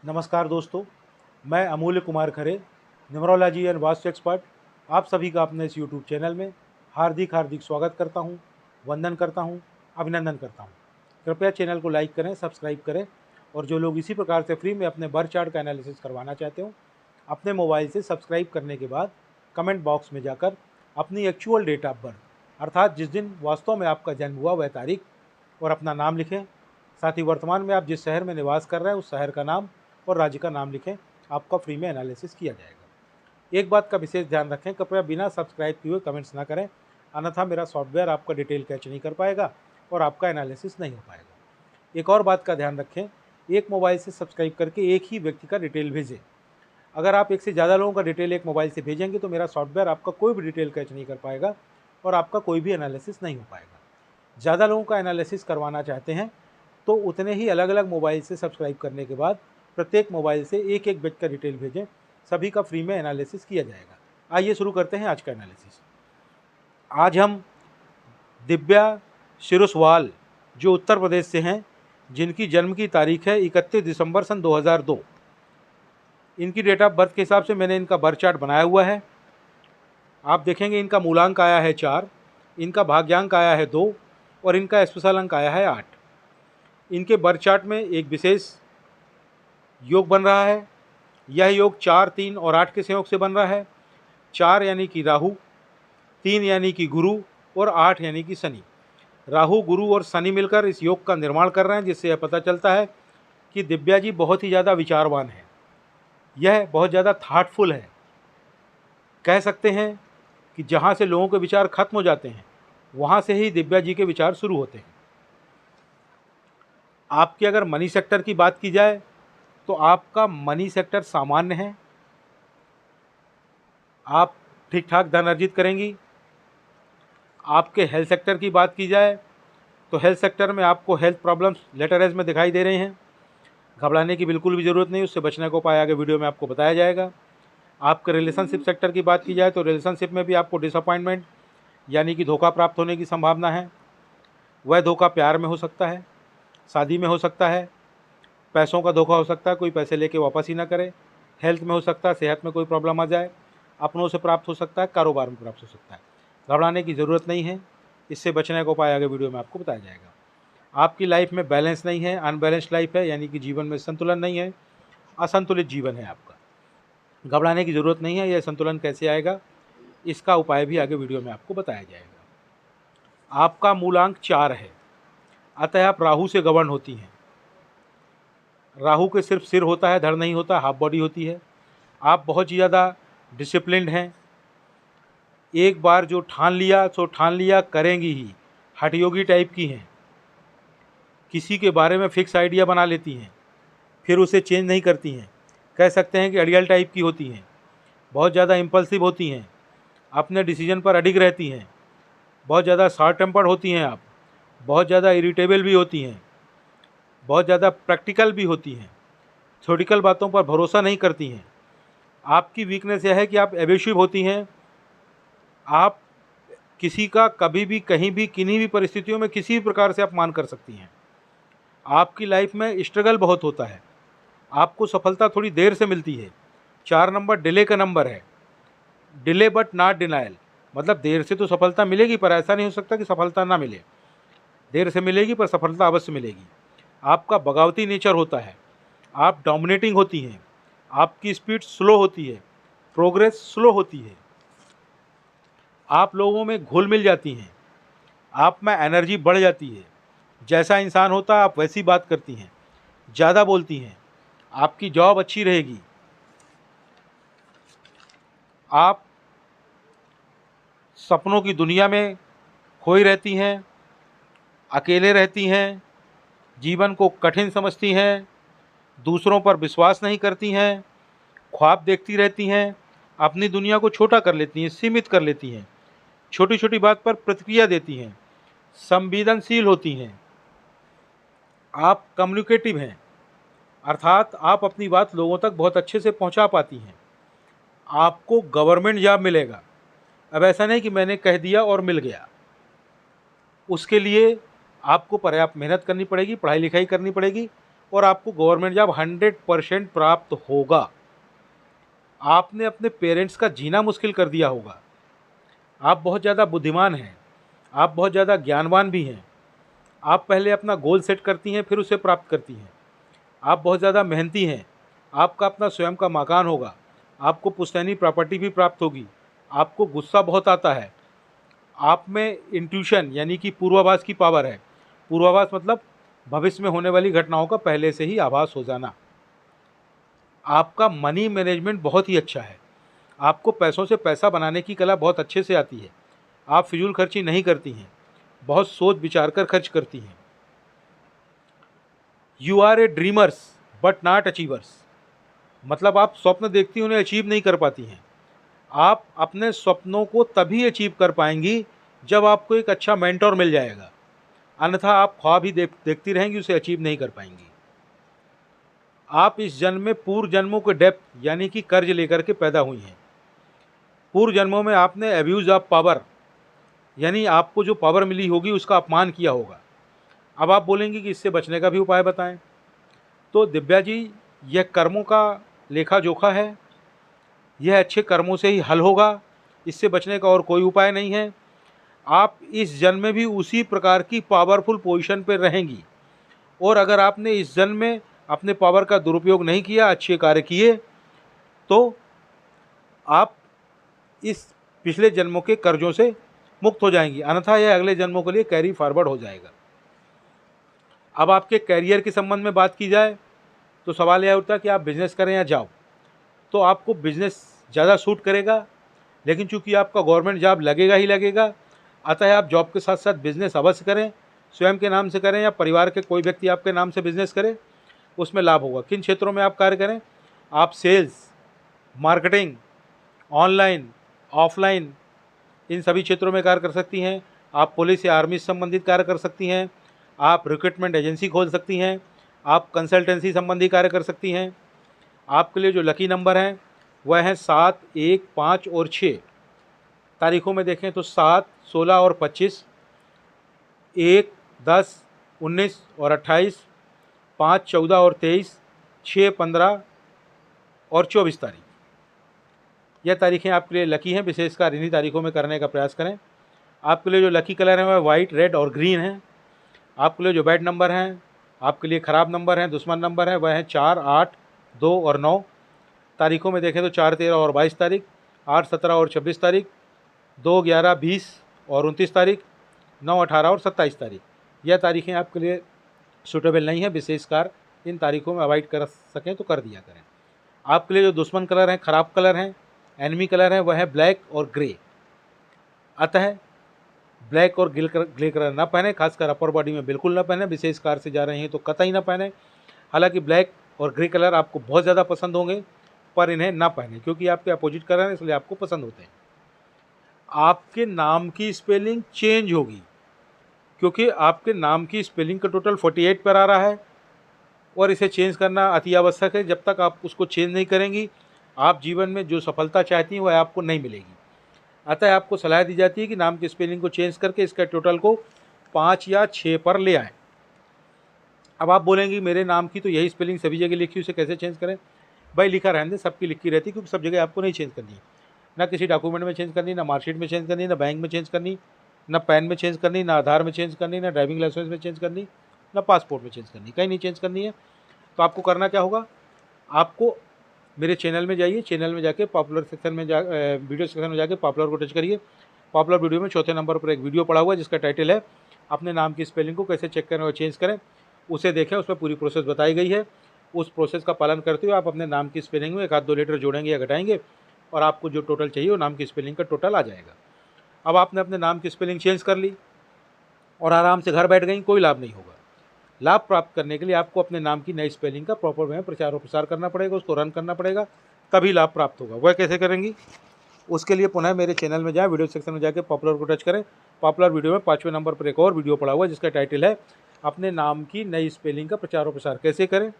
नमस्कार दोस्तों, मैं अमूल्य Kumar Khare, numerology and vastu expert, आप सभी का अपने इस यूट्यूब चैनल में हार्दिक हार्दिक स्वागत करता हूं, वंदन करता हूं, अभिनंदन करता हूं। कृपया चैनल को लाइक करें, सब्सक्राइब करें और जो लोग इसी प्रकार से फ्री में अपने बर्थ चार्ट का एनालिसिस करवाना चाहते हो, अपने मोबाइल से सब्सक्राइब करने के बाद कमेंट बॉक्स में जाकर अपनी एक्चुअल डेट ऑफ बर्थ अर्थात जिस दिन वास्तव में आपका जन्म हुआ वह तारीख और अपना नाम लिखें। साथ ही वर्तमान में आप जिस शहर में निवास कर रहे हैं उस शहर का नाम और राज्य का नाम लिखें, आपका फ्री में एनालिसिस किया जाएगा। एक बात का विशेष ध्यान रखें, कृपया बिना सब्सक्राइब किए हुए कमेंट्स ना करें, अन्यथा मेरा सॉफ्टवेयर आपका डिटेल कैच नहीं कर पाएगा और आपका एनालिसिस नहीं हो पाएगा। एक और बात का ध्यान रखें, एक मोबाइल से सब्सक्राइब करके एक ही व्यक्ति का डिटेल भेजें। अगर आप एक से ज़्यादा लोगों का डिटेल एक मोबाइल से भेजेंगे तो मेरा सॉफ्टवेयर आपका कोई भी डिटेल कैच नहीं कर पाएगा और आपका कोई भी एनालिसिस नहीं हो पाएगा। ज़्यादा लोगों का एनालिसिस करवाना चाहते हैं तो उतने ही अलग अलग मोबाइल से सब्सक्राइब करने के बाद प्रत्येक मोबाइल से एक एक व्यक्ति का डिटेल भेजें, सभी का फ्री में एनालिसिस किया जाएगा। आइए शुरू करते हैं आज का एनालिसिस। आज हम दिव्या शिरुसवाल जो उत्तर प्रदेश से हैं, जिनकी जन्म की तारीख है 31 दिसंबर सन 2002। इनकी डेट ऑफ बर्थ के हिसाब से मैंने इनका बर्थ चार्ट बनाया हुआ है। आप देखेंगे इनका मूलांक आया है 4, इनका भाग्यांक आया है 2 और इनका स्पेशल अंक आया है 8। इनके बर्थ चार्ट में एक विशेष योग बन रहा है। यह योग 4, 3 और 8 के संयोग से बन रहा है। 4 यानी कि राहु, 3 यानी कि गुरु और 8 यानी कि शनि। राहु, गुरु और शनि मिलकर इस योग का निर्माण कर रहे हैं, जिससे यह पता चलता है कि दिव्या जी बहुत ही ज़्यादा विचारवान है। यह बहुत ज़्यादा थाटफुल है। कह सकते हैं कि जहाँ से लोगों के विचार खत्म हो जाते हैं वहाँ से ही दिव्या जी के विचार शुरू होते हैं। आपके अगर मनी सेक्टर की बात की जाए तो आपका मनी सेक्टर सामान्य है, आप ठीक ठाक धन अर्जित करेंगी। आपके हेल्थ सेक्टर की बात की जाए तो हेल्थ सेक्टर में आपको हेल्थ प्रॉब्लम्स लेटर एज में दिखाई दे रहे हैं। घबराने की बिल्कुल भी ज़रूरत नहीं, उससे बचने को उपाय आगे वीडियो में आपको बताया जाएगा। आपके रिलेशनशिप सेक्टर की बात की जाए तो रिलेशनशिप में भी आपको डिसअपॉइंटमेंट यानी कि धोखा प्राप्त होने की संभावना है। वह धोखा प्यार में हो सकता है, शादी में हो सकता है, पैसों का धोखा हो सकता है, कोई पैसे लेके वापस ही ना करे। हेल्थ में हो सकता है, सेहत में कोई प्रॉब्लम आ जाए, अपनों से प्राप्त हो सकता है, कारोबार में प्राप्त हो सकता है। घबराने की ज़रूरत नहीं है, इससे बचने को उपाय आगे वीडियो में आपको बताया जाएगा। आपकी लाइफ में बैलेंस नहीं है, अनबैलेंस्ड लाइफ है, यानी कि जीवन में संतुलन नहीं है, असंतुलित जीवन है आपका। घबराने की ज़रूरत नहीं है। यह संतुलन कैसे आएगा, इसका उपाय भी आगे वीडियो में आपको बताया जाएगा। आपका मूलांक 4 है, अतः आप राहु से गवर्न होती हैं। राहु के सिर्फ सिर होता है, धड़ नहीं होता, हाफ बॉडी होती है। आप बहुत ही ज़्यादा डिसिप्लिन्ड हैं। एक बार जो ठान लिया सो ठान लिया, करेंगी ही। हठयोगी टाइप की हैं, किसी के बारे में फिक्स आइडिया बना लेती हैं फिर उसे चेंज नहीं करती हैं। कह सकते हैं कि अड़ियल टाइप की होती हैं, बहुत ज़्यादा इम्पल्सिव होती हैं, अपने डिसीजन पर अडिग रहती हैं, बहुत ज़्यादा शॉर्ट टेम्पर्ड होती हैं, आप बहुत ज़्यादा इरिटेबल भी होती हैं, बहुत ज़्यादा प्रैक्टिकल भी होती हैं, थ्योरेटिकल बातों पर भरोसा नहीं करती हैं। आपकी वीकनेस यह है कि आप एब्यूसिव होती हैं। आप किसी का कभी भी कहीं भी किन्हीं भी परिस्थितियों में किसी भी प्रकार से अपमान कर सकती हैं। आपकी लाइफ में स्ट्रगल बहुत होता है, आपको सफलता थोड़ी देर से मिलती है। 4 नंबर डिले का नंबर है, डिले बट नॉट डिनायल, मतलब देर से तो सफलता मिलेगी पर ऐसा नहीं हो सकता कि सफलता ना मिले। देर से मिलेगी पर सफलता अवश्य मिलेगी। आपका बगावती नेचर होता है, आप डोमिनेटिंग होती हैं, आपकी स्पीड स्लो होती है, प्रोग्रेस स्लो होती है, आप लोगों में घुल मिल जाती हैं, आप में एनर्जी बढ़ जाती है। जैसा इंसान होता है आप वैसी बात करती हैं, ज़्यादा बोलती हैं, आपकी जॉब अच्छी रहेगी। आप सपनों की दुनिया में खोई रहती हैं, अकेले रहती हैं, जीवन को कठिन समझती हैं, दूसरों पर विश्वास नहीं करती हैं, ख्वाब देखती रहती हैं, अपनी दुनिया को छोटा कर लेती हैं, सीमित कर लेती हैं, छोटी छोटी बात पर प्रतिक्रिया देती हैं, संवेदनशील होती हैं। आप कम्युनिकेटिव हैं, अर्थात आप अपनी बात लोगों तक बहुत अच्छे से पहुंचा पाती हैं। आपको गवर्नमेंट जॉब मिलेगा। अब ऐसा नहीं कि मैंने कह दिया और मिल गया, उसके लिए आपको पर्याप्त मेहनत करनी पड़ेगी, पढ़ाई लिखाई करनी पड़ेगी और आपको गवर्नमेंट जॉब 100% प्राप्त होगा। आपने अपने पेरेंट्स का जीना मुश्किल कर दिया होगा। आप बहुत ज़्यादा बुद्धिमान हैं, आप बहुत ज़्यादा ज्ञानवान भी हैं। आप पहले अपना गोल सेट करती हैं, फिर उसे प्राप्त करती हैं। आप बहुत ज़्यादा मेहनती हैं। आपका अपना स्वयं का मकान होगा, आपको पुश्तैनी प्रॉपर्टी भी प्राप्त होगी। आपको गुस्सा बहुत आता है। आप में इंट्यूशन यानी कि पूर्वाभास की पावर है। पूर्वाभास मतलब भविष्य में होने वाली घटनाओं का पहले से ही आभास हो जाना। आपका मनी मैनेजमेंट बहुत ही अच्छा है। आपको पैसों से पैसा बनाने की कला बहुत अच्छे से आती है। आप फिजूल खर्ची नहीं करती हैं, बहुत सोच विचार कर खर्च करती हैं। You are a dreamers but not achievers, मतलब आप स्वप्न देखती उन्हें अचीव नहीं कर पाती हैं। आप अपने स्वप्नों को तभी अचीव कर पाएंगी जब आपको एक अच्छा मेंटोर मिल जाएगा, अन्यथा आप ख्वाब ही देखती रहेंगी, उसे अचीव नहीं कर पाएंगी। आप इस जन्म में पूर्व जन्मों के डेप्थ यानी कि कर्ज लेकर के पैदा हुई हैं। पूर्व जन्मों में आपने एब्यूज ऑफ पावर यानी आपको जो पावर मिली होगी उसका अपमान किया होगा। अब आप बोलेंगे कि इससे बचने का भी उपाय बताएं। तो दिव्या जी, यह कर्मों का लेखा जोखा है, यह अच्छे कर्मों से ही हल होगा, इससे बचने का और कोई उपाय नहीं है। आप इस जन्म में भी उसी प्रकार की पावरफुल पोजीशन पर रहेंगी, और अगर आपने इस जन्म में अपने पावर का दुरुपयोग नहीं किया, अच्छे कार्य किए, तो आप इस पिछले जन्मों के कर्जों से मुक्त हो जाएंगी, अन्यथा यह अगले जन्मों के लिए कैरी फॉरवर्ड हो जाएगा। अब आपके कैरियर के संबंध में बात की जाए तो सवाल यह उठता है कि आप बिजनेस करें या जॉब। तो आपको बिजनेस ज़्यादा सूट करेगा, लेकिन चूंकि आपका गवर्नमेंट जॉब लगेगा ही लगेगा, अतः आप जॉब के साथ साथ बिजनेस अवश्य करें। स्वयं के नाम से करें या परिवार के कोई व्यक्ति आपके नाम से बिजनेस करे, उसमें लाभ होगा। किन क्षेत्रों में आप कार्य करें? आप सेल्स, मार्केटिंग, ऑनलाइन, ऑफलाइन, इन सभी क्षेत्रों में कार्य कर सकती हैं। आप पुलिस या आर्मी से संबंधित कार्य कर सकती हैं। आप रिक्रूटमेंट एजेंसी खोल सकती हैं। आप कंसल्टेंसी संबंधी कार्य कर सकती हैं। आपके लिए जो लकी नंबर हैं वह हैं 7, 1, 5 और 6। तारीखों में देखें तो 7, 16 और 25, 1, 10, 19 और 28, 5, 14 और 23, 6, 15 और 24 तारीख। यह तारीखें आपके लिए लकी हैं, विशेषकर इन्हीं तारीखों में करने का प्रयास करें। आपके लिए जो लकी कलर है वह वाइट, रेड और ग्रीन है। आपके लिए जो बैड नंबर हैं, आपके लिए ख़राब नंबर हैं, दुश्मन नंबर हैं, वह हैं 4, 8, 2 और 9। तारीखों में देखें तो 4, 13 और 22 तारीख, 8, 17 और 26 तारीख, 2, 11, 20 और 29 तारीख, 9, 18 और 27 तारीख। यह तारीखें आपके लिए सूटेबल नहीं है, विशेषकर इन तारीखों में अवॉइड कर सकें तो कर दिया करें। आपके लिए जो दुश्मन कलर हैं, ख़राब कलर हैं, एनिमी कलर हैं, वह है ब्लैक और ग्रे। अतः ब्लैक और ग्रे कलर ना पहने, खासकर अपर बॉडी में बिल्कुल ना पहने। विशेष कार से जा रहे हैं तो कतई ना पहने। हालांकि ब्लैक और ग्रे कलर आपको बहुत ज़्यादा पसंद होंगे, पर इन्हें ना पहने क्योंकि आपके अपोजिट कलर हैं, इसलिए आपको पसंद होते हैं। आपके नाम की स्पेलिंग चेंज होगी, क्योंकि आपके नाम की स्पेलिंग का टोटल 48 पर आ रहा है और इसे चेंज करना अति आवश्यक है। जब तक आप उसको चेंज नहीं करेंगी, आप जीवन में जो सफलता चाहती हैं वह आपको नहीं मिलेगी। अतः आपको सलाह दी जाती है कि नाम की स्पेलिंग को चेंज करके इसका टोटल को 5 या 6 पर ले आएँ। अब आप बोलेंगे मेरे नाम की तो यही स्पेलिंग सभी जगह लिखी, उसे कैसे चेंज करें? भाई लिखा रहने दें, सबकी लिखी रहती है, क्योंकि सब जगह आपको नहीं चेंज करनी है। ना किसी डॉक्यूमेंट में चेंज करनी, ना मार्कशीट में चेंज करनी, ना बैंक में चेंज करनी, ना पैन में चेंज करनी, ना आधार में चेंज करनी, ना ड्राइविंग लाइसेंस में चेंज करनी, ना पासपोर्ट में चेंज करनी, कहीं नहीं चेंज करनी है। तो आपको करना क्या होगा? आपको मेरे चैनल में जाइए, चैनल में जाके पॉपुलर सेक्शन में वीडियो सेक्शन में जाके पॉपुलर को टच करिए। पॉपुलर वीडियो में चौथे नंबर पर एक वीडियो पड़ा हुआ है जिसका टाइटल है अपने नाम की स्पेलिंग को कैसे चेक करें और चेंज करें। उसे देखें, उसमें पूरी प्रोसेस बताई गई है। उस प्रोसेस का पालन करते हुए आप अपने नाम की स्पेलिंग में 1 आध 2 लेटर जोड़ेंगे या घटाएंगे और आपको जो टोटल चाहिए वो नाम की स्पेलिंग का टोटल आ जाएगा। अब आपने अपने नाम की स्पेलिंग चेंज कर ली और आराम से घर बैठ गई, कोई लाभ नहीं होगा। लाभ प्राप्त करने के लिए आपको अपने नाम की नई स्पेलिंग का प्रॉपर वे में प्रचार और प्रसार करना पड़ेगा, उसको रन करना पड़ेगा, तभी लाभ प्राप्त होगा। वह कैसे करेंगी? उसके लिए पुनः मेरे चैनल में जाएं, वीडियो सेक्शन में जाकर पॉपुलर को टच करें। पॉपुलर वीडियो में 5वें नंबर पर एक और वीडियो पड़ा हुआ है जिसका टाइटल है अपने नाम की नई स्पेलिंग का प्रचार और प्रसार कैसे करें।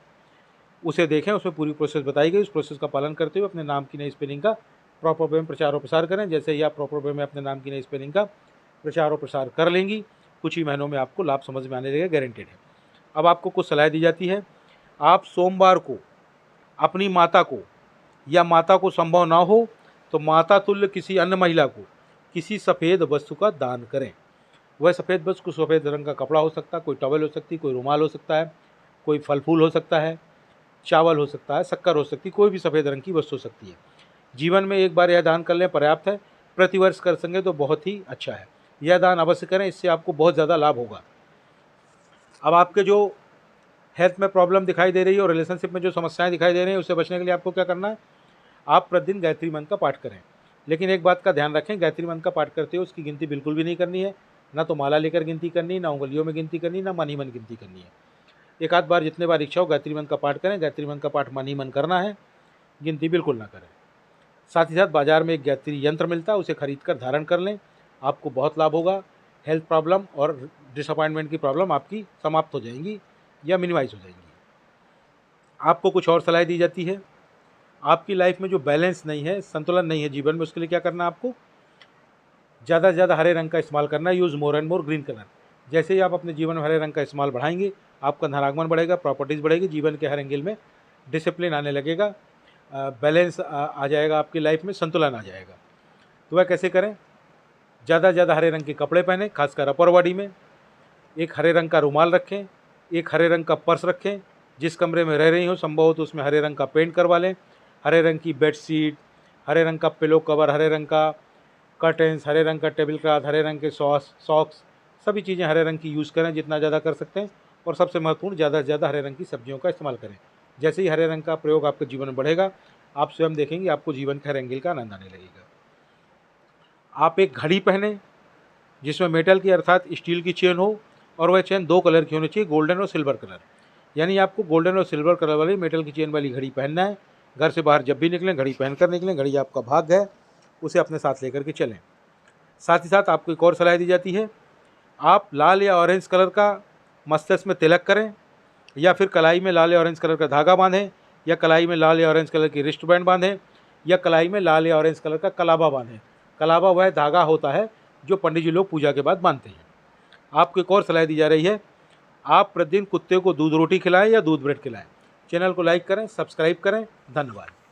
उसे देखें, उसमें पूरी प्रोसेस बताई गई। उस प्रोसेस का पालन करते हुए अपने नाम की नई स्पेलिंग का प्रॉपर वे में प्रचार और प्रसार करें। जैसे ही आप प्रॉपर वे में अपने नाम की नई स्पेलिंग का प्रचार और प्रसार कर लेंगी, कुछ ही महीनों में आपको लाभ समझ में आने लगेगा, गारंटेड है। अब आपको कुछ सलाह दी जाती है। आप सोमवार को अपनी माता को या माता को संभव ना हो तो माता तुल्य किसी अन्य महिला को किसी सफ़ेद वस्तु का दान करें। वह सफ़ेद वस्तु को सफ़ेद रंग का कपड़ा हो सकता है, कोई टॉवल हो सकती है, कोई रुमाल हो सकता है, कोई फल फूल हो सकता है, चावल हो सकता है, शक्कर हो सकती है, कोई भी सफ़ेद रंग की वस्तु हो सकती है। जीवन में एक बार यह दान कर लें पर्याप्त है, प्रतिवर्ष कर सकें तो बहुत ही अच्छा है। यह दान अवश्य करें, इससे आपको बहुत ज़्यादा लाभ होगा। अब आपके जो हेल्थ में प्रॉब्लम दिखाई दे रही है और रिलेशनशिप में जो समस्याएं दिखाई दे रही हैं उससे बचने के लिए आपको क्या करना है, आप प्रतिदिन गायत्री मंत्र का पाठ करें। लेकिन एक बात का ध्यान रखें, गायत्री मंत्र का पाठ करते हो उसकी गिनती बिल्कुल भी नहीं करनी है, ना तो माला लेकर गिनती करनी, ना उंगलियों में गिनती करनी, ना मन ही मन गिनती करनी है। एक आध बार जितने बार इच्छा हो गायत्री मंत्र का पाठ करें। गायत्री मंत्र का पाठ मन ही मन करना है, गिनती बिल्कुल ना करें। साथ ही साथ बाजार में एक गायत्री यंत्र मिलता है, उसे खरीद कर धारण कर लें, आपको बहुत लाभ होगा। हेल्थ प्रॉब्लम और डिसअपॉइंटमेंट की प्रॉब्लम आपकी समाप्त हो जाएंगी या मिनिमाइज हो जाएंगी। आपको कुछ और सलाह दी जाती है, आपकी लाइफ में जो बैलेंस नहीं है, संतुलन नहीं है जीवन में, उसके लिए क्या करना है आपको, ज़्यादा से ज़्यादा हरे रंग का इस्तेमाल करना है। Use more and more green colour. जैसे ही आप अपने जीवन में हरे रंग का इस्तेमाल बढ़ाएंगे, आपका धनागमन बढ़ेगा, प्रॉपर्टीज़ बढ़ेगी, जीवन के हर एंगल में डिसिप्लिन आने लगेगा, बैलेंस आ जाएगा, आपकी लाइफ में संतुलन आ जाएगा। तो वह कैसे करें, ज़्यादा से ज़्यादा हरे रंग के कपड़े पहनें, खासकर अपर बॉडी में। एक हरे रंग का रुमाल रखें, एक हरे रंग का पर्स रखें। जिस कमरे में रह रही हो संभव हो तो उसमें हरे रंग का पेंट करवा लें। हरे रंग की बेडशीट, हरे रंग का पिलो कवर, हरे रंग का कर्टेंस, हरे रंग का टेबल क्लॉथ, हरे रंग के सॉक्स, सभी चीज़ें हरे रंग की यूज़ करें जितना ज़्यादा कर सकते हैं। और सबसे महत्वपूर्ण, ज़्यादा से ज़्यादा हरे रंग की सब्जियों का इस्तेमाल करें। जैसे ही हरे रंग का प्रयोग आपके जीवन में बढ़ेगा, आप स्वयं देखेंगे आपको जीवन के हर एंगल का आनंद आने लगेगा। आप एक घड़ी पहने जिसमें मेटल की अर्थात स्टील की चेन हो, और वह चेन 2 कलर की होनी चाहिए, गोल्डन और सिल्वर कलर। यानी आपको गोल्डन और सिल्वर कलर वाली मेटल की चेन वाली घड़ी पहनना है। घर से बाहर जब भी निकलें घड़ी पहन कर निकलें। घड़ी आपका भाग्य है, उसे अपने साथ लेकर के चलें। साथ ही साथ आपको एक और सलाह दी जाती है, आप लाल या ऑरेंज कलर का मस्तिष्क में तिलक करें, या फिर कलाई में लाल या ऑरेंज कलर का धागा बांधें, या कलाई में लाल या ऑरेंज कलर की रिस्ट बैंड बांधें, या कलाई में लाल या ऑरेंज कलर का कलाबा बांधें। कलाबा वह धागा होता है जो पंडित जी लोग पूजा के बाद बांधते हैं। आपको एक और सलाह दी जा रही है, आप प्रतिदिन कुत्ते को दूध रोटी खिलाएं या दूध ब्रेड खिलाएं। चैनल को लाइक करें, सब्सक्राइब करें। धन्यवाद।